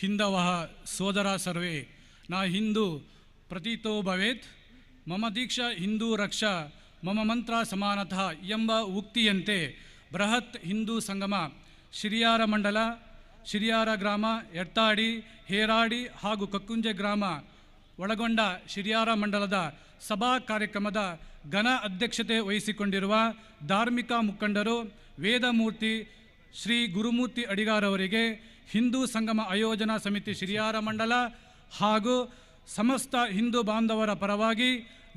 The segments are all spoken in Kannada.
ಹಿಂದವಃ ಸೋದರ ಸರ್ವೇ ನಾ ಹಿಂದೂ ಪ್ರತೀತೋ ಭವೇತ್ ಮಮ ದೀಕ್ಷಾ ಹಿಂದೂ ರಕ್ಷಾ ಮಮ ಮಂತ್ರ ಸಮಾನತಃ ಎಂಬ ಉಕ್ತಿಯಂತೆ ಬೃಹತ್ ಹಿಂದೂ ಸಂಗಮ ಶಿರಿಯಾರ ಮಂಡಲ, ಶಿರಿಯಾರ ಗ್ರಾಮ, ಎರ್ತಾಡಿ, ಹೇರಾಡಿ ಹಾಗೂ ಕಕ್ಕುಂಜೆ ಗ್ರಾಮ ಒಳಗೊಂಡ ಶಿರಿಯಾರ ಮಂಡಲದ ಸಭಾ ಕಾರ್ಯಕ್ರಮದ ಘನ ಅಧ್ಯಕ್ಷತೆ ವಹಿಸಿಕೊಂಡಿರುವ ಧಾರ್ಮಿಕ ಮುಖಂಡರು ವೇದಮೂರ್ತಿ ಶ್ರೀ ಗುರುಮೂರ್ತಿ ಅಡಿಗಾರವರಿಗೆ ಹಿಂದೂ ಸಂಗಮ ಆಯೋಜನಾ ಸಮಿತಿ ಶಿರಿಯಾರ ಮಂಡಲ ಹಾಗೂ ಸಮಸ್ತ ಹಿಂದೂ ಬಾಂಧವರ ಪರವಾಗಿ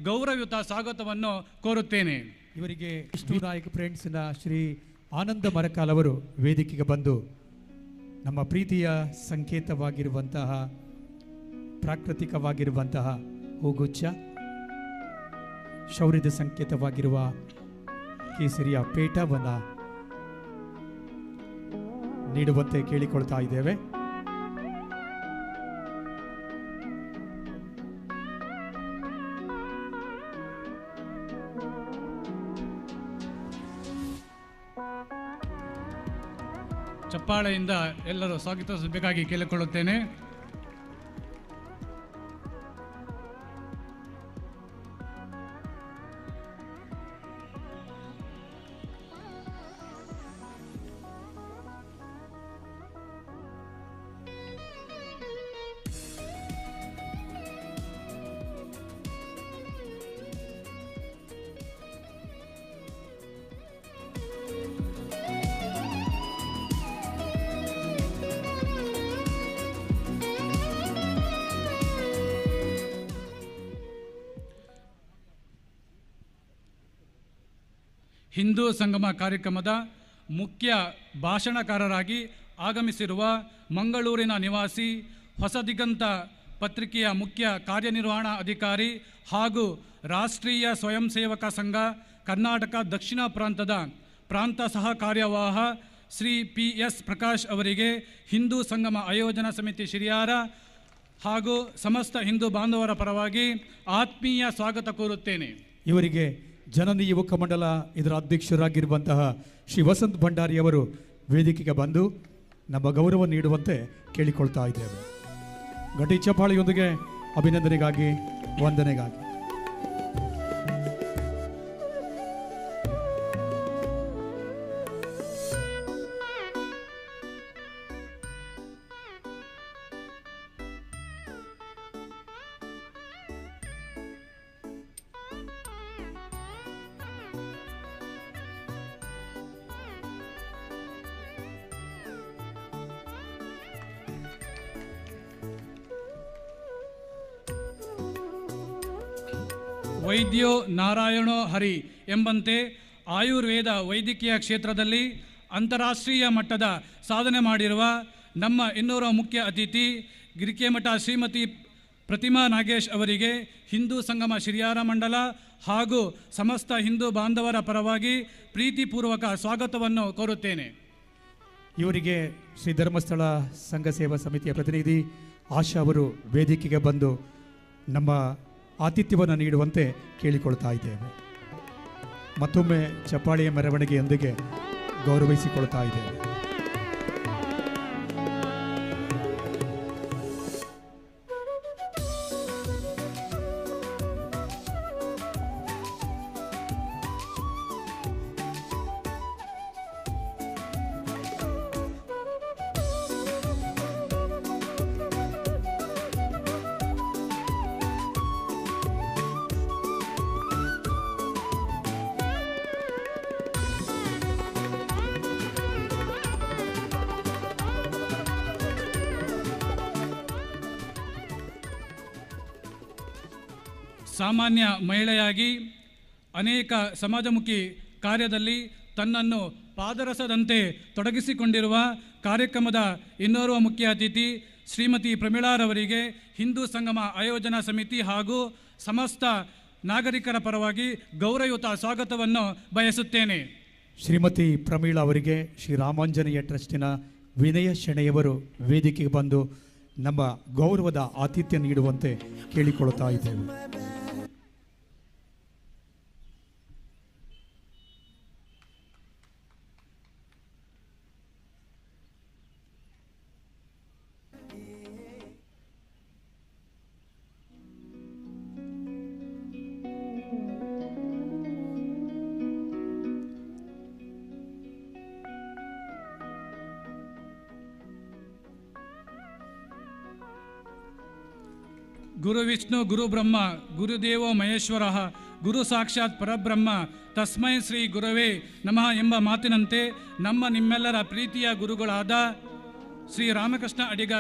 ಗೌರವಯುತ ಸ್ವಾಗತವನ್ನು ಕೋರುತ್ತೇನೆ. ಇವರಿಗೆ ವಿಷ್ಣು ನಾಯಕ್ ಫ್ರೆಂಡ್ಸ್ನ ಶ್ರೀ ಆನಂದ ಮರಕಾಲ್ ಅವರು ವೇದಿಕೆಗೆ ಬಂದು ನಮ್ಮ ಪ್ರೀತಿಯ ಸಂಕೇತವಾಗಿರುವಂತಹ ಪ್ರಾಕೃತಿಕವಾಗಿರುವಂತಹ ಹೂಗುಚ್ಛ, ಶೌರ್ಯದ ಸಂಕೇತವಾಗಿರುವ ಕೇಸರಿಯ ಪೇಟವನ್ನು ನೀಡುವಂತೆ ಕೇಳಿಕೊಳ್ತಾ ಇದ್ದೇವೆ. ಚಪ್ಪಾಳೆಯಿಂದ ಎಲ್ಲರೂ ಸ್ವಾಗತಿಸಬೇಕಾಗಿ ಕೇಳಿಕೊಳ್ಳುತ್ತೇನೆ. ಹಿಂದೂ ಸಂಗಮ ಕಾರ್ಯಕ್ರಮದ ಮುಖ್ಯ ಭಾಷಣಕಾರರಾಗಿ ಆಗಮಿಸಿರುವ ಮಂಗಳೂರಿನ ನಿವಾಸಿ ಹೊಸ ದಿಗಂತ ಪತ್ರಿಕೆಯ ಮುಖ್ಯ ಕಾರ್ಯನಿರ್ವಹಣಾ ಅಧಿಕಾರಿ ಹಾಗೂ ರಾಷ್ಟ್ರೀಯ ಸ್ವಯಂ ಸೇವಕ ಸಂಘ ಕರ್ನಾಟಕ ದಕ್ಷಿಣ ಪ್ರಾಂತದ ಪ್ರಾಂತ ಸಹ ಕಾರ್ಯವಾಹ ಶ್ರೀ PS ಪ್ರಕಾಶ್ ಅವರಿಗೆ ಹಿಂದೂ ಸಂಗಮ ಆಯೋಜನಾ ಸಮಿತಿ ಶಿರಿಯಾರ ಹಾಗೂ ಸಮಸ್ತ ಹಿಂದೂ ಬಾಂಧವರ ಪರವಾಗಿ ಆತ್ಮೀಯ ಸ್ವಾಗತ ಕೋರುತ್ತೇನೆ. ಇವರಿಗೆ ಜನನಿ ಯುವಕ ಮಂಡಲ ಇದರ ಅಧ್ಯಕ್ಷರಾಗಿರುವಂತಹ ಶ್ರೀ ವಸಂತ್ ಭಂಡಾರಿ ಅವರು ವೇದಿಕೆಗೆ ಬಂದು ನಮ್ಮ ಗೌರವ ನೀಡುವಂತೆ ಕೇಳಿಕೊಳ್ತಾ ಇದ್ದೇವೆ. ಗಟ್ಟಿ ಚಪ್ಪಾಳೆಯೊಂದಿಗೆ ಅಭಿನಂದನೆಗಾಗಿ, ವಂದನೆಗಾಗಿ. ವೈದ್ಯೋ ನಾರಾಯಣೋ ಹರಿ ಎಂಬಂತೆ ಆಯುರ್ವೇದ ವೈದ್ಯಕೀಯ ಕ್ಷೇತ್ರದಲ್ಲಿ ಅಂತಾರಾಷ್ಟ್ರೀಯ ಮಟ್ಟದ ಸಾಧನೆ ಮಾಡಿರುವ ನಮ್ಮ ಇನ್ನೋರ್ವ ಮುಖ್ಯ ಅತಿಥಿ ಗಿರಿಕೆಮಠ ಶ್ರೀಮತಿ ಪ್ರತಿಮಾ ನಾಗೇಶ್ ಅವರಿಗೆ ಹಿಂದೂ ಸಂಗಮ ಶಿರಿಯಾರ ಮಂಡಲ ಹಾಗೂ ಸಮಸ್ತ ಹಿಂದೂ ಬಾಂಧವರ ಪರವಾಗಿ ಪ್ರೀತಿಪೂರ್ವಕ ಸ್ವಾಗತವನ್ನು ಕೋರುತ್ತೇನೆ. ಇವರಿಗೆ ಶ್ರೀ ಧರ್ಮಸ್ಥಳ ಸಂಘ ಸೇವಾ ಸಮಿತಿಯ ಪ್ರತಿನಿಧಿ ಆಶಾ ಅವರು ವೇದಿಕೆಗೆ ಬಂದು ನಮ್ಮ ಆತಿಥ್ಯವನ್ನು ನೀಡುವಂತೆ ಕೇಳಿಕೊಳ್ತಾ ಇದ್ದೇವೆ. ಮತ್ತೊಮ್ಮೆ ಚಪ್ಪಾಳೆಯ ಮೆರವಣಿಗೆಯೊಂದಿಗೆ ಗೌರವಿಸಿಕೊಳ್ತಾ ಇದ್ದೇವೆ. ಸಾಮಾನ್ಯ ಮಹಿಳೆಯಾಗಿ ಅನೇಕ ಸಮಾಜಮುಖಿ ಕಾರ್ಯದಲ್ಲಿ ತನ್ನನ್ನು ಪಾದರಸದಂತೆ ತೊಡಗಿಸಿಕೊಂಡಿರುವ ಕಾರ್ಯಕ್ರಮದ ಇನ್ನೋರ್ವ ಮುಖ್ಯ ಅತಿಥಿ ಶ್ರೀಮತಿ ಪ್ರಮೀಳಾರವರಿಗೆ ಹಿಂದೂ ಸಂಗಮ ಆಯೋಜನಾ ಸಮಿತಿ ಹಾಗೂ ಸಮಸ್ತ ನಾಗರಿಕರ ಪರವಾಗಿ ಗೌರವಯುತ ಸ್ವಾಗತವನ್ನು ಬಯಸುತ್ತೇನೆ. ಶ್ರೀಮತಿ ಪ್ರಮೀಳಾ ಅವರಿಗೆ ಶ್ರೀ ರಾಮಾಂಜನೇಯ ಟ್ರಸ್ಟಿನ ವಿನಯ ಶೆಣೆಯವರು ವೇದಿಕೆಗೆ ಬಂದು ನಮ್ಮ ಗೌರವದ ಆತಿಥ್ಯ ನೀಡುವಂತೆ ಕೇಳಿಕೊಳ್ಳುತ್ತಾ ಇದ್ದೇವೆ. ಗುರು ವಿಷ್ಣು ಗುರು ಬ್ರಹ್ಮ ಗುರುದೇವೋ ಮಹೇಶ್ವರ ಗುರು ಸಾಕ್ಷಾತ್ ಪರಬ್ರಹ್ಮ ತಸ್ಮೈ ಶ್ರೀ ಗುರವೇ ನಮಃ ಎಂಬ ಮಾತಿನಂತೆ ನಿಮ್ಮೆಲ್ಲರ ಪ್ರೀತಿಯ ಗುರುಗಳಾದ ಶ್ರೀ ರಾಮಕೃಷ್ಣ ಅಡಿಗ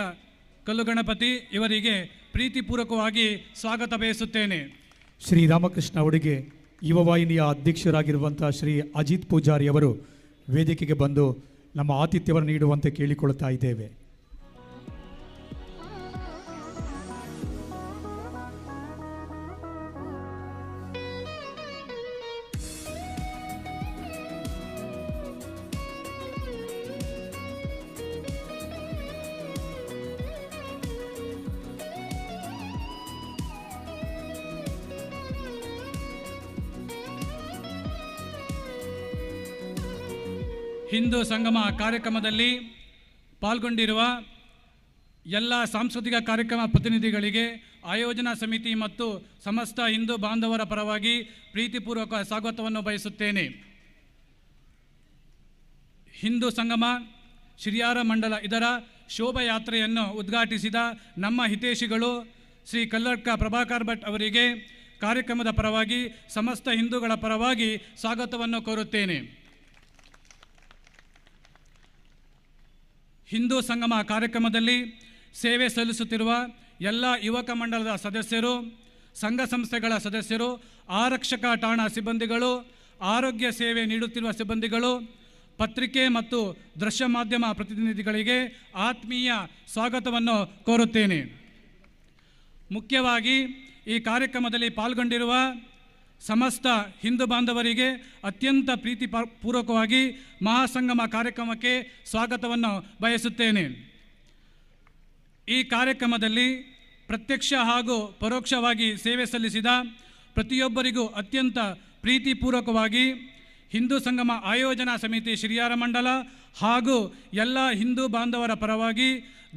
ಕಲ್ಲುಗಣಪತಿ ಇವರಿಗೆ ಪ್ರೀತಿಪೂರ್ವಕವಾಗಿ ಸ್ವಾಗತ ಬಯಸುತ್ತೇನೆ. ಶ್ರೀ ರಾಮಕೃಷ್ಣ ಅಡಿಗೆ ಯುವ ವಾಹಿನಿಯ ಅಧ್ಯಕ್ಷರಾಗಿರುವಂಥ ಶ್ರೀ ಅಜಿತ್ ಪೂಜಾರಿ ಅವರು ವೇದಿಕೆಗೆ ಬಂದು ನಮ್ಮ ಆತಿಥ್ಯವನ್ನು ನೀಡುವಂತೆ ಕೇಳಿಕೊಳ್ಳುತ್ತಾ ಇದ್ದೇವೆ. ಹಿಂದೂ ಸಂಗಮ ಕಾರ್ಯಕ್ರಮದಲ್ಲಿ ಪಾಲ್ಗೊಂಡಿರುವ ಎಲ್ಲ ಸಾಂಸ್ಕೃತಿಕ ಕಾರ್ಯಕ್ರಮ ಪ್ರತಿನಿಧಿಗಳಿಗೆ ಆಯೋಜನಾ ಸಮಿತಿ ಮತ್ತು ಸಮಸ್ತ ಹಿಂದೂ ಬಾಂಧವರ ಪರವಾಗಿ ಪ್ರೀತಿಪೂರ್ವಕ ಸ್ವಾಗತವನ್ನು ಬಯಸುತ್ತೇನೆ. ಹಿಂದೂ ಸಂಗಮ ಶಿರಿಯಾರ ಮಂಡಲ ಇದರ ಶೋಭಾಯಾತ್ರೆಯನ್ನು ಉದ್ಘಾಟಿಸಿದ ನಮ್ಮ ಹಿತೈಷಿಗಳು ಶ್ರೀ ಕಲ್ಲಡ್ಕ ಪ್ರಭಾಕರ್ ಭಟ್ ಅವರಿಗೆ ಕಾರ್ಯಕ್ರಮದ ಪರವಾಗಿ ಸಮಸ್ತ ಹಿಂದೂಗಳ ಪರವಾಗಿ ಸ್ವಾಗತವನ್ನು ಕೋರುತ್ತೇನೆ. ಹಿಂದೂ ಸಂಗಮ ಕಾರ್ಯಕ್ರಮದಲ್ಲಿ ಸೇವೆ ಸಲ್ಲಿಸುತ್ತಿರುವ ಎಲ್ಲ ಯುವಕ ಮಂಡಲದ ಸದಸ್ಯರು, ಸಂಘ ಸಂಸ್ಥೆಗಳ ಸದಸ್ಯರು, ಆರಕ್ಷಕ ಠಾಣಾ ಸಿಬ್ಬಂದಿಗಳು, ಆರೋಗ್ಯ ಸೇವೆ ನೀಡುತ್ತಿರುವ ಸಿಬ್ಬಂದಿಗಳು, ಪತ್ರಿಕೆ ಮತ್ತು ದೃಶ್ಯ ಮಾಧ್ಯಮ ಪ್ರತಿನಿಧಿಗಳಿಗೆ ಆತ್ಮೀಯ ಸ್ವಾಗತವನ್ನು ಕೋರುತ್ತೇನೆ. ಮುಖ್ಯವಾಗಿ ಈ ಕಾರ್ಯಕ್ರಮದಲ್ಲಿ ಪಾಲ್ಗೊಂಡಿರುವ ಸಮಸ್ತ ಹಿಂದೂ ಬಾಂಧವರಿಗೆ ಅತ್ಯಂತ ಪೂರ್ವಕವಾಗಿ ಮಹಾಸಂಗಮ ಕಾರ್ಯಕ್ರಮಕ್ಕೆ ಸ್ವಾಗತವನ್ನು ಬಯಸುತ್ತೇನೆ. ಈ ಕಾರ್ಯಕ್ರಮದಲ್ಲಿ ಪ್ರತ್ಯಕ್ಷ ಹಾಗೂ ಪರೋಕ್ಷವಾಗಿ ಸೇವೆ ಸಲ್ಲಿಸಿದ ಪ್ರತಿಯೊಬ್ಬರಿಗೂ ಅತ್ಯಂತ ಪ್ರೀತಿಪೂರ್ವಕವಾಗಿ ಹಿಂದೂ ಸಂಗಮ ಆಯೋಜನಾ ಸಮಿತಿ ಶಿರಿಯಾರ ಮಂಡಲ ಹಾಗೂ ಎಲ್ಲ ಹಿಂದೂ ಬಾಂಧವರ ಪರವಾಗಿ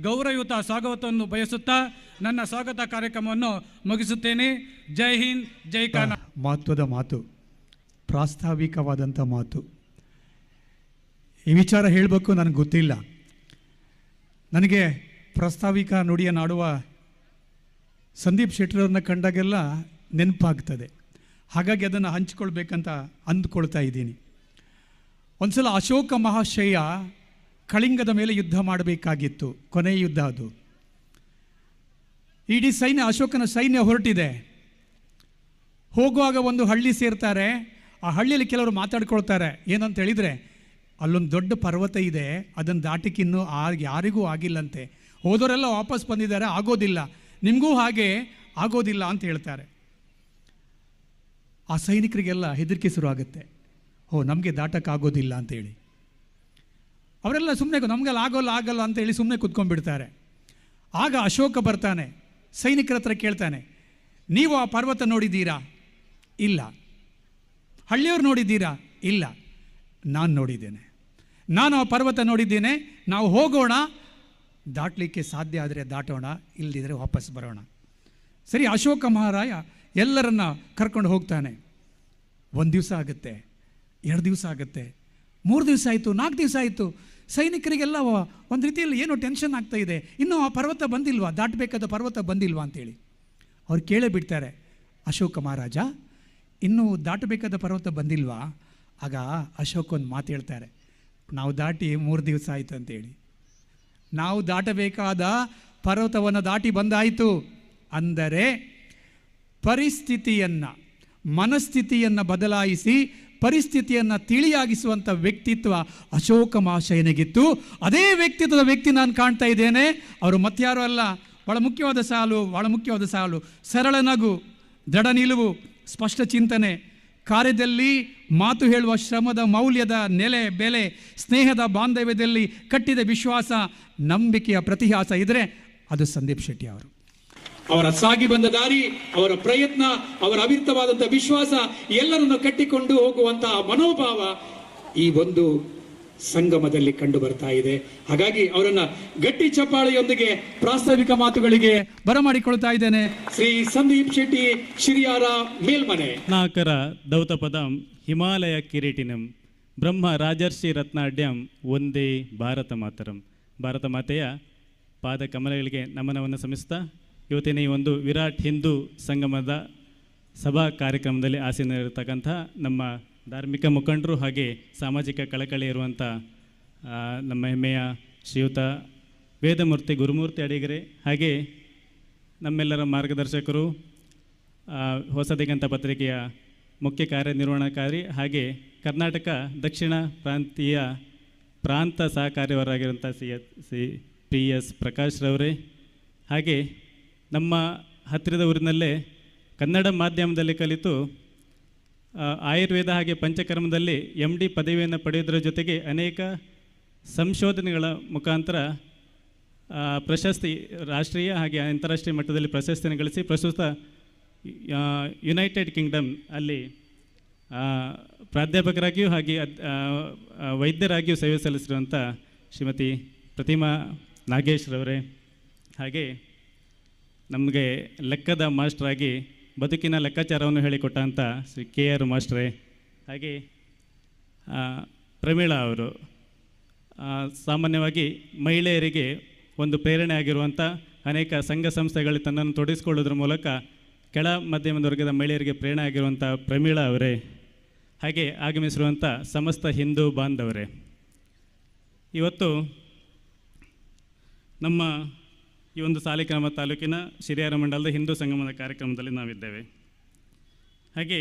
ಗೌರವಯುತ ಸ್ವಾಗತವನ್ನು ಬಯಸುತ್ತಾ ನನ್ನ ಸ್ವಾಗತ ಕಾರ್ಯಕ್ರಮವನ್ನು ಮುಗಿಸುತ್ತೇನೆ. ಜೈ ಹಿಂದ್, ಜೈ ಕರ್ನಾಟಕ. ಮಹತ್ವದ ಮಾತು, ಪ್ರಾಸ್ತಾವಿಕವಾದಂಥ ಮಾತು. ಈ ವಿಚಾರ ಹೇಳಬೇಕು ನನಗೆ ಗೊತ್ತಿಲ್ಲ. ನನಗೆ ಪ್ರಾಸ್ತಾವಿಕ ನುಡಿಯನ್ನಾಡುವ ಸಂದೀಪ್ ಶೆಟ್ಟರವ್ರನ್ನ ಕಂಡಾಗೆಲ್ಲ ನೆನಪಾಗ್ತದೆ. ಹಾಗಾಗಿ ಅದನ್ನು ಹಂಚಿಕೊಳ್ಬೇಕಂತ ಅಂದ್ಕೊಳ್ತಾ ಇದ್ದೀನಿ. ಒಂದು ಸಲ ಅಶೋಕ ಮಹಾಶಯ ಕಳಿಂಗದ ಮೇಲೆ ಯುದ್ಧ ಮಾಡಬೇಕಾಗಿತ್ತು, ಕೊನೆಯ ಯುದ್ಧ ಅದು. ಇಡೀ ಸೈನ್ಯ, ಅಶೋಕನ ಸೈನ್ಯ ಹೊರಟಿದೆ. ಹೋಗುವಾಗ ಒಂದು ಹಳ್ಳಿ ಸೇರ್ತಾರೆ. ಆ ಹಳ್ಳಿಯಲ್ಲಿ ಕೆಲವರು ಮಾತಾಡ್ಕೊಳ್ತಾರೆ. ಏನಂತ ಹೇಳಿದರೆ, ಅಲ್ಲೊಂದು ದೊಡ್ಡ ಪರ್ವತ ಇದೆ, ಅದನ್ನು ದಾಟಕ್ಕಿನ್ನೂ ಯಾರಿಗೂ ಆಗಿಲ್ಲಂತೆ. ಹೋದವರೆಲ್ಲ ವಾಪಸ್ ಬಂದಿದ್ದಾರೆ, ಆಗೋದಿಲ್ಲ, ನಿಮಗೂ ಹಾಗೆ ಆಗೋದಿಲ್ಲ ಅಂತ ಹೇಳ್ತಾರೆ. ಆ ಸೈನಿಕರಿಗೆಲ್ಲ ಹೆದರಿಕೆ ಶುರು ಆಗುತ್ತೆ. ನಮಗೆ ದಾಟಕ್ಕಾಗೋದಿಲ್ಲ ಅಂತೇಳಿ ಅವರೆಲ್ಲ ಸುಮ್ಮನೆ ನಮಗೆಲ್ಲ ಆಗಲ್ಲ ಅಂತೇಳಿ ಸುಮ್ಮನೆ ಕೂತ್ಕೊಂಡ್ಬಿಡ್ತಾರೆ. ಆಗ ಅಶೋಕ ಬರ್ತಾನೆ, ಸೈನಿಕರ ಹತ್ರ ಕೇಳ್ತಾನೆ, ನೀವು ಆ ಪರ್ವತ ನೋಡಿದ್ದೀರಾ? ಇಲ್ಲ. ಹಳ್ಳಿಯವ್ರು ನೋಡಿದ್ದೀರಾ? ಇಲ್ಲ. ನಾನು ನೋಡಿದ್ದೇನೆ, ನಾನು ಆ ಪರ್ವತ ನೋಡಿದ್ದೇನೆ. ನಾವು ಹೋಗೋಣ, ದಾಟಲಿಕ್ಕೆ ಸಾಧ್ಯ ಆದರೆ ದಾಟೋಣ, ಇಲ್ಲದಿದ್ದರೆ ವಾಪಸ್ ಬರೋಣ. ಸರಿ, ಅಶೋಕ ಮಹಾರಾಯ ಎಲ್ಲರನ್ನ ಕರ್ಕೊಂಡು ಹೋಗ್ತಾನೆ. 1 ದಿವಸ ಆಗುತ್ತೆ, 2 ದಿವಸ ಆಗುತ್ತೆ, 3 ದಿವಸ ಆಯಿತು, 4 ದಿವಸ ಆಯಿತು. ಸೈನಿಕರಿಗೆಲ್ಲ ಒಂದು ರೀತಿಯಲ್ಲಿ ಏನೋ ಟೆನ್ಷನ್ ಆಗ್ತಾ ಇದೆ. ಇನ್ನೂ ಆ ಪರ್ವತ ಬಂದಿಲ್ವಾ, ದಾಟಬೇಕಾದ ಪರ್ವತ ಬಂದಿಲ್ವಾ ಅಂತೇಳಿ ಅವ್ರು ಕೇಳೇ ಬಿಡ್ತಾರೆ, ಅಶೋಕ ಮಹಾರಾಜ ಇನ್ನೂ ದಾಟಬೇಕಾದ ಪರ್ವತ ಬಂದಿಲ್ವಾ? ಆಗ ಅಶೋಕ ಒಂದು ಮಾತು ಹೇಳ್ತಾರೆ, ನಾವು ದಾಟಿ 3 ದಿವಸ ಆಯಿತು ಅಂತೇಳಿ. ನಾವು ದಾಟಬೇಕಾದ ಪರ್ವತವನ್ನು ದಾಟಿ ಬಂದಾಯಿತು. ಅಂದರೆ ಪರಿಸ್ಥಿತಿಯನ್ನು, ಮನಸ್ಥಿತಿಯನ್ನು ಬದಲಾಯಿಸಿ ಪರಿಸ್ಥಿತಿಯನ್ನು ತಿಳಿಯಾಗಿಸುವಂಥ ವ್ಯಕ್ತಿತ್ವ ಅಶೋಕ ಮಹಾಶಯನಿಗಿತ್ತು. ಅದೇ ವ್ಯಕ್ತಿತ್ವದ ವ್ಯಕ್ತಿ ನಾನು ಕಾಣ್ತಾ ಇದ್ದೇನೆ. ಅವರು ಮತ್ಯಾರೂ ಅಲ್ಲ. ಭಾಳ ಮುಖ್ಯವಾದ ಸಾಲು, ಸರಳ ನಗು, ದೃಢ ನಿಲುವು, ಸ್ಪಷ್ಟ ಚಿಂತನೆ, ಕಾರ್ಯದಲ್ಲಿ ಮಾತು ಹೇಳುವ ಶ್ರಮದ ಮೌಲ್ಯದ ನೆಲೆ ಬೆಲೆ, ಸ್ನೇಹದ ಬಾಂಧವ್ಯದಲ್ಲಿ ಕಟ್ಟಿದ ವಿಶ್ವಾಸ, ನಂಬಿಕೆಯ ಪ್ರತಿಹಾಸ ಇದ್ದರೆ ಅದು ಸಂದೀಪ್ ಶೆಟ್ಟಿ ಅವರು. ಅವರ ಸಾಗಿ ಬಂದ ದಾರಿ, ಅವರ ಪ್ರಯತ್ನ, ಅವರ ಅವಿರತವಾದಂಥ ವಿಶ್ವಾಸ, ಎಲ್ಲರನ್ನು ಕಟ್ಟಿಕೊಂಡು ಹೋಗುವಂತಹ ಮನೋಭಾವ ಈ ಒಂದು ಸಂಗಮದಲ್ಲಿ ಕಂಡು ಬರ್ತಾ ಇದೆ. ಹಾಗಾಗಿ ಅವರನ್ನ ಗಟ್ಟಿ ಚಪ್ಪಾಳೆಯೊಂದಿಗೆ ಪ್ರಾಸ್ತಾವಿಕ ಮಾತುಗಳಿಗೆ ಬರಮಾಡಿಕೊಳ್ತಾ ಇದ್ದೇನೆ. ಶ್ರೀ ಸಂದೀಪ್ ಶೆಟ್ಟಿ, ಶಿರಿಯಾರ ಮೇಲ್ಮನೆ. ನಾಕರ ದೌತಪದಂ ಹಿಮಾಲಯ ಕಿರೀಟಿನಂ ಬ್ರಹ್ಮ ರಾಜರ್ಷಿ ರತ್ನಾಢ್ಯಂ ಒಂದೇ ಭಾರತ ಮಾತರಂ. ಭಾರತ ಮಾತೆಯ ಪಾದ ಕಮಲಗಳಿಗೆ ನಮನವನ್ನು ಸಮಿಸ್ತಾ ಇವತ್ತಿನ ಈ ಒಂದು ವಿರಾಟ್ ಹಿಂದೂ ಸಂಗಮದ ಸಭಾ ಕಾರ್ಯಕ್ರಮದಲ್ಲಿ ಆಸೀನರಿರ್ತಕ್ಕಂಥ ನಮ್ಮ ಧಾರ್ಮಿಕ ಮುಖಂಡರು ಹಾಗೆ ಸಾಮಾಜಿಕ ಕಳಕಳಿ ಇರುವಂಥ ನಮ್ಮ ಹೆಮ್ಮೆಯ ಶ್ರೀಯುತ ವೇದಮೂರ್ತಿ ಗುರುಮೂರ್ತಿ ಅಡಿಗರೆ, ಹಾಗೆ ನಮ್ಮೆಲ್ಲರ ಮಾರ್ಗದರ್ಶಕರು, ಹೊಸದಿಗಂತ ಪತ್ರಿಕೆಯ ಮುಖ್ಯ ಕಾರ್ಯನಿರ್ವಹಣಾಧಿಕಾರಿ ಹಾಗೆ ಕರ್ನಾಟಕ ದಕ್ಷಿಣ ಪ್ರಾಂತೀಯ ಪ್ರಾಂತ ಸಹಕಾರ್ಯವರಾಗಿರುವಂಥ PS ಪ್ರಕಾಶ್ ರವರೇ, ಹಾಗೆ ನಮ್ಮ ಹತ್ತಿರದ ಊರಿನಲ್ಲೇ ಕನ್ನಡ ಮಾಧ್ಯಮದಲ್ಲಿ ಕಲಿತು ಆಯುರ್ವೇದ ಹಾಗೆ ಪಂಚಕರ್ಮದಲ್ಲಿ MD ಪದವಿಯನ್ನು ಪಡೆಯುವುದರ ಜೊತೆಗೆ ಅನೇಕ ಸಂಶೋಧನೆಗಳ ಮುಖಾಂತರ ಪ್ರಶಸ್ತಿ ರಾಷ್ಟ್ರೀಯ ಹಾಗೆ ಅಂತಾರಾಷ್ಟ್ರೀಯ ಮಟ್ಟದಲ್ಲಿ ಪ್ರಶಸ್ತಿಯನ್ನು ಗಳಿಸಿ ಪ್ರಸ್ತುತ ಯುನೈಟೆಡ್ ಕಿಂಗ್ಡಮ್ ಅಲ್ಲಿ ಪ್ರಾಧ್ಯಾಪಕರಾಗಿಯೂ ಹಾಗೆ ವೈದ್ಯರಾಗಿಯೂ ಸೇವೆ ಸಲ್ಲಿಸಿರುವಂಥ ಶ್ರೀಮತಿ ಪ್ರತಿಮಾ ನಾಗೇಶ್ ರವರೇ, ಹಾಗೆ ನಮಗೆ ಲೆಕ್ಕದ ಮಾಸ್ಟ್ರಾಗಿ ಬದುಕಿನ ಲೆಕ್ಕಾಚಾರವನ್ನು ಹೇಳಿಕೊಟ್ಟಂಥ ಶ್ರೀ KR ಮಾಸ್ಟ್ರೇ, ಹಾಗೆ ಪ್ರಮೀಳಾ ಅವರು ಸಾಮಾನ್ಯವಾಗಿ ಮಹಿಳೆಯರಿಗೆ ಒಂದು ಪ್ರೇರಣೆ ಆಗಿರುವಂಥ ಅನೇಕ ಸಂಘ ಸಂಸ್ಥೆಗಳಲ್ಲಿ ತನ್ನನ್ನು ತೊಡಗಿಸಿಕೊಳ್ಳೋದ್ರ ಮೂಲಕ ಕೆಳ ಮಧ್ಯಮ ವರ್ಗದ ಮಹಿಳೆಯರಿಗೆ ಪ್ರೇರಣೆ ಆಗಿರುವಂಥ ಪ್ರಮೀಳಾ ಅವರೇ, ಹಾಗೆ ಆಗಮಿಸಿರುವಂಥ ಸಮಸ್ತ ಹಿಂದೂ ಬಾಂಧವರೇ, ಇವತ್ತು ನಮ್ಮ ಈ ಒಂದು ಸಾಲಿಗ್ರಾಮ ತಾಲೂಕಿನ ಶಿರಿಯಾರ ಮಂಡಲದ ಹಿಂದೂ ಸಂಗಮದ ಕಾರ್ಯಕ್ರಮದಲ್ಲಿ ನಾವಿದ್ದೇವೆ. ಹಾಗೆ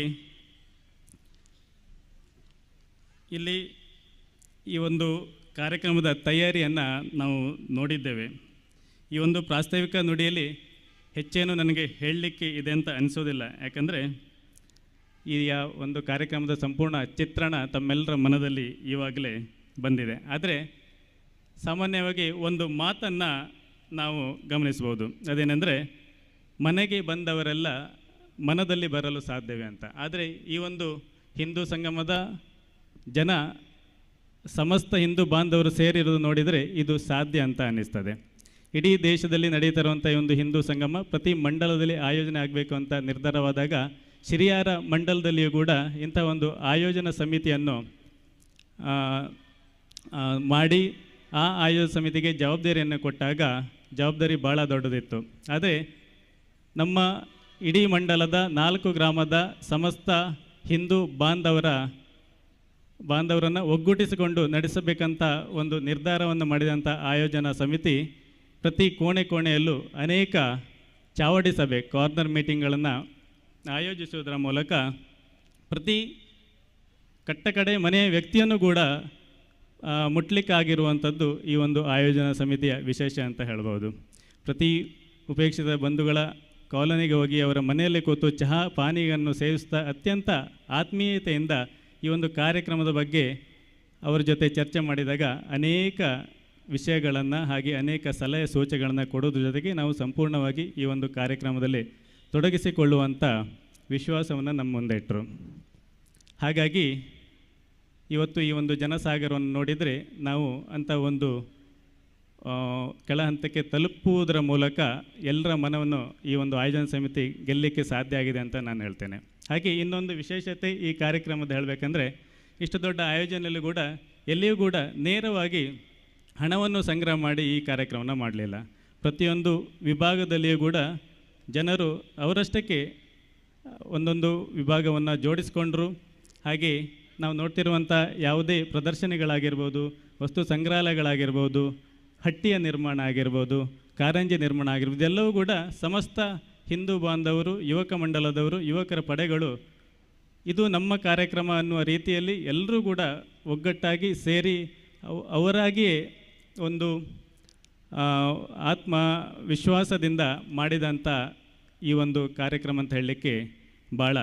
ಇಲ್ಲಿ ಈ ಒಂದು ಕಾರ್ಯಕ್ರಮದ ತಯಾರಿಯನ್ನು ನಾವು ನೋಡಿದ್ದೇವೆ. ಈ ಒಂದು ಪ್ರಾಸ್ತಾವಿಕ ನುಡಿಯಲ್ಲಿ ಹೆಚ್ಚೇನು ನನಗೆ ಹೇಳಲಿಕ್ಕೆ ಇದೆ ಅಂತ ಅನಿಸೋದಿಲ್ಲ, ಯಾಕಂದರೆ ಈ ಒಂದು ಕಾರ್ಯಕ್ರಮದ ಸಂಪೂರ್ಣ ಚಿತ್ರಣ ತಮ್ಮೆಲ್ಲರ ಮನದಲ್ಲಿ ಇವಾಗಲೇ ಬಂದಿದೆ. ಆದರೆ ಸಾಮಾನ್ಯವಾಗಿ ಒಂದು ಮಾತನ್ನು ನಾವು ಗಮನಿಸ್ಬೋದು, ಅದೇನೆಂದರೆ ಮನೆಗೆ ಬಂದವರೆಲ್ಲ ಮನದಲ್ಲಿ ಬರಲು ಸಾಧ್ಯವೇ ಅಂತ. ಆದರೆ ಈ ಒಂದು ಹಿಂದೂ ಸಂಗಮದ ಜನ ಸಮಸ್ತ ಹಿಂದೂ ಬಾಂಧವರು ಸೇರಿರೋದು ನೋಡಿದರೆ ಇದು ಸಾಧ್ಯ ಅಂತ ಅನ್ನಿಸ್ತದೆ. ಇಡೀ ದೇಶದಲ್ಲಿ ನಡೀತಿರುವಂಥ ಈ ಒಂದು ಹಿಂದೂ ಸಂಗಮ ಪ್ರತಿ ಮಂಡಲದಲ್ಲಿ ಆಯೋಜನೆ ಆಗಬೇಕು ಅಂತ ನಿರ್ಧಾರವಾದಾಗ ಶಿರಿಯಾರ ಮಂಡಲದಲ್ಲಿಯೂ ಕೂಡ ಇಂಥ ಒಂದು ಆಯೋಜನಾ ಸಮಿತಿಯನ್ನು ಮಾಡಿ ಆ ಆಯೋಜನಾ ಸಮಿತಿಗೆ ಜವಾಬ್ದಾರಿಯನ್ನು ಕೊಟ್ಟಾಗ ಜವಾಬ್ದಾರಿ ಭಾಳ ದೊಡ್ಡದಿತ್ತು. ಆದರೆ ನಮ್ಮ ಇಡೀ ಮಂಡಲದ 4 ಗ್ರಾಮದ ಸಮಸ್ತ ಹಿಂದೂ ಬಾಂಧವರನ್ನು ಒಗ್ಗೂಡಿಸಿಕೊಂಡು ನಡೆಸಬೇಕಂತ ಒಂದು ನಿರ್ಧಾರವನ್ನು ಮಾಡಿದಂಥ ಆಯೋಜನಾ ಸಮಿತಿ ಪ್ರತಿ ಕೋಣೆಯಲ್ಲೂ ಅನೇಕ ಚಾವಡಿ ಸಭೆ ಕಾರ್ನರ್ ಮೀಟಿಂಗ್ಗಳನ್ನು ಆಯೋಜಿಸುವುದರ ಮೂಲಕ ಪ್ರತಿ ಕಟ್ಟಕಡೆ ಮನೆಯ ವ್ಯಕ್ತಿಯನ್ನು ಕೂಡ ಮುಟ್ಲಿಕ್ಕಾಗಿರುವಂಥದ್ದು ಈ ಒಂದು ಆಯೋಜನಾ ಸಮಿತಿಯ ವಿಶೇಷ ಅಂತ ಹೇಳ್ಬೋದು. ಪ್ರತಿ ಉಪೇಕ್ಷಿತ ಬಂಧುಗಳ ಕಾಲೋನಿಗೆ ಹೋಗಿ ಅವರ ಮನೆಯಲ್ಲಿ ಕೂತು ಚಹಾ ಪಾನೀಯವನ್ನು ಸೇವಿಸ್ತಾ ಅತ್ಯಂತ ಆತ್ಮೀಯತೆಯಿಂದ ಈ ಒಂದು ಕಾರ್ಯಕ್ರಮದ ಬಗ್ಗೆ ಅವರ ಜೊತೆ ಚರ್ಚೆ ಮಾಡಿದಾಗ ಅನೇಕ ವಿಷಯಗಳನ್ನು ಹಾಗೆ ಅನೇಕ ಸಲಹೆ ಸೂಚನೆಗಳನ್ನು ಕೊಡೋದ್ರ ಜೊತೆಗೆ ನಾವು ಸಂಪೂರ್ಣವಾಗಿ ಈ ಒಂದು ಕಾರ್ಯಕ್ರಮದಲ್ಲಿ ತೊಡಗಿಸಿಕೊಳ್ಳುವಂಥ ವಿಶ್ವಾಸವನ್ನು ನಮ್ಮ ಮುಂದೆ ಇಟ್ಟರು. ಹಾಗಾಗಿ ಇವತ್ತು ಈ ಒಂದು ಜನಸಾಗರವನ್ನು ನೋಡಿದರೆ ನಾವು ಅಂಥ ಒಂದು ಕೆಳ ಹಂತಕ್ಕೆ ತಲುಪುವುದರ ಮೂಲಕ ಎಲ್ಲರ ಮನವನ್ನು ಈ ಒಂದು ಆಯೋಜನಾ ಸಮಿತಿ ಗೆಲ್ಲಲಿಕ್ಕೆ ಸಾಧ್ಯ ಆಗಿದೆ ಅಂತ ನಾನು ಹೇಳ್ತೇನೆ. ಹಾಗೆ ಇನ್ನೊಂದು ವಿಶೇಷತೆ ಈ ಕಾರ್ಯಕ್ರಮದ ಹೇಳಬೇಕಂದ್ರೆ ಇಷ್ಟು ದೊಡ್ಡ ಆಯೋಜನೆಯಲ್ಲೂ ಕೂಡ ಎಲ್ಲಿಯೂ ಕೂಡ ನೇರವಾಗಿ ಹಣವನ್ನು ಸಂಗ್ರಹ ಮಾಡಿ ಈ ಕಾರ್ಯಕ್ರಮನ ಮಾಡಲಿಲ್ಲ. ಪ್ರತಿಯೊಂದು ವಿಭಾಗದಲ್ಲಿಯೂ ಕೂಡ ಜನರು ಅವರಷ್ಟಕ್ಕೆ ಒಂದೊಂದು ವಿಭಾಗವನ್ನು ಜೋಡಿಸ್ಕೊಂಡ್ರು. ಹಾಗೆ ನಾವು ನೋಡ್ತಿರುವಂಥ ಯಾವುದೇ ಪ್ರದರ್ಶನಗಳಾಗಿರ್ಬೋದು, ವಸ್ತು ಸಂಗ್ರಹಾಲಯಗಳಾಗಿರ್ಬೋದು, ಹಟ್ಟಿಯ ನಿರ್ಮಾಣ ಆಗಿರ್ಬೋದು, ಕಾರಂಜಿ ನಿರ್ಮಾಣ ಆಗಿರ್ಬೋದು, ಇದೆಲ್ಲವೂ ಕೂಡ ಸಮಸ್ತ ಹಿಂದೂ ಬಾಂಧವರು, ಯುವಕ ಮಂಡಲದವರು, ಯುವಕರ ಪಡೆಗಳು ಇದು ನಮ್ಮ ಕಾರ್ಯಕ್ರಮ ಅನ್ನುವ ರೀತಿಯಲ್ಲಿ ಎಲ್ಲರೂ ಕೂಡ ಒಗ್ಗಟ್ಟಾಗಿ ಸೇರಿ ಅವರಾಗಿಯೇ ಒಂದು ಆತ್ಮವಿಶ್ವಾಸದಿಂದ ಮಾಡಿದಂಥ ಈ ಒಂದು ಕಾರ್ಯಕ್ರಮ ಅಂತ ಹೇಳಲಿಕ್ಕೆ ಭಾಳ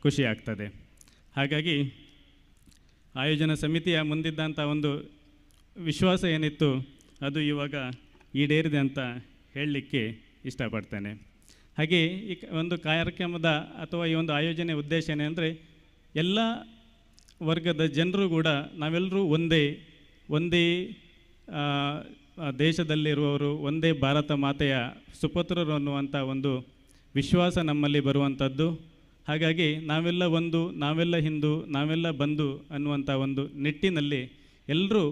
ಖುಷಿ ಆಗ್ತದೆ. ಹಾಗಾಗಿ ಆಯೋಜನಾ ಸಮಿತಿಯ ಮುಂದಿದ್ದಂಥ ಒಂದು ವಿಶ್ವಾಸ ಏನಿತ್ತು ಅದು ಇವಾಗ ಈಡೇರಿದೆ ಅಂತ ಹೇಳಲಿಕ್ಕೆ ಇಷ್ಟಪಡ್ತೇನೆ. ಹಾಗೆ ಈ ಒಂದು ಕಾರ್ಯಕ್ರಮದ ಅಥವಾ ಈ ಒಂದು ಆಯೋಜನೆ ಉದ್ದೇಶ ಏನೆಂದರೆ ಎಲ್ಲ ವರ್ಗದ ಜನರು ಕೂಡ ನಾವೆಲ್ಲರೂ ಒಂದೇ ದೇಶದಲ್ಲಿರುವವರು, ಒಂದೇ ಭಾರತ ಮಾತೆಯ ಸುಪುತ್ರರು ಅನ್ನುವಂಥ ಒಂದು ವಿಶ್ವಾಸ ನಮ್ಮಲ್ಲಿ ಬರುವಂಥದ್ದು. ಹಾಗಾಗಿ ನಾವೆಲ್ಲ ಒಂದು, ನಾವೆಲ್ಲ ಹಿಂದೂ, ನಾವೆಲ್ಲ ಬಂಧು ಅನ್ನುವಂಥ ಒಂದು ನಿಟ್ಟಿನಲ್ಲಿ ಎಲ್ಲರೂ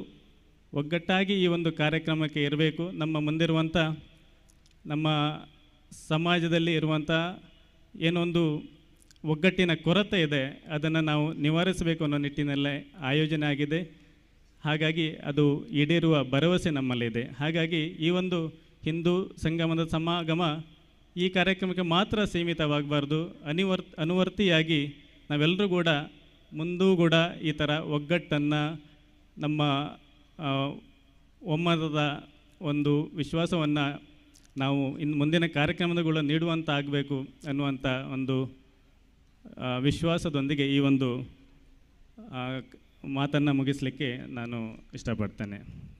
ಒಗ್ಗಟ್ಟಾಗಿ ಈ ಒಂದು ಕಾರ್ಯಕ್ರಮಕ್ಕೆ ಇರಬೇಕು. ನಮ್ಮ ಮುಂದಿರುವಂಥ ನಮ್ಮ ಸಮಾಜದಲ್ಲಿ ಇರುವಂಥ ಏನೊಂದು ಒಗ್ಗಟ್ಟಿನ ಕೊರತೆ ಇದೆ ಅದನ್ನು ನಾವು ನಿವಾರಿಸಬೇಕು ಅನ್ನೋ ನಿಟ್ಟಿನಲ್ಲೇ ಆಯೋಜನೆ ಆಗಿದೆ. ಹಾಗಾಗಿ ಅದು ಈಡೇರುವ ಭರವಸೆ ನಮ್ಮಲ್ಲಿದೆ. ಹಾಗಾಗಿ ಈ ಒಂದು ಹಿಂದೂ ಸಂಗಮದ ಸಮಾಗಮ ಈ ಕಾರ್ಯಕ್ರಮಕ್ಕೆ ಮಾತ್ರ ಸೀಮಿತವಾಗಬಾರ್ದು. ಅನುವರ್ತಿಯಾಗಿ ನಾವೆಲ್ಲರೂ ಕೂಡ ಮುಂದೂ ಕೂಡ ಈ ಥರ ಒಗ್ಗಟ್ಟನ್ನು ನಮ್ಮ ಒಮ್ಮತದ ಒಂದು ವಿಶ್ವಾಸವನ್ನು ನಾವು ಇನ್ನು ಮುಂದಿನ ಕಾರ್ಯಕ್ರಮಗಳು ನೀಡುವಂಥ ಆಗಬೇಕು ಅನ್ನುವಂಥ ಒಂದು ವಿಶ್ವಾಸದೊಂದಿಗೆ ಈ ಒಂದು ಮಾತನ್ನು ಮುಗಿಸಲಿಕ್ಕೆ ನಾನು ಇಷ್ಟಪಡ್ತೇನೆ.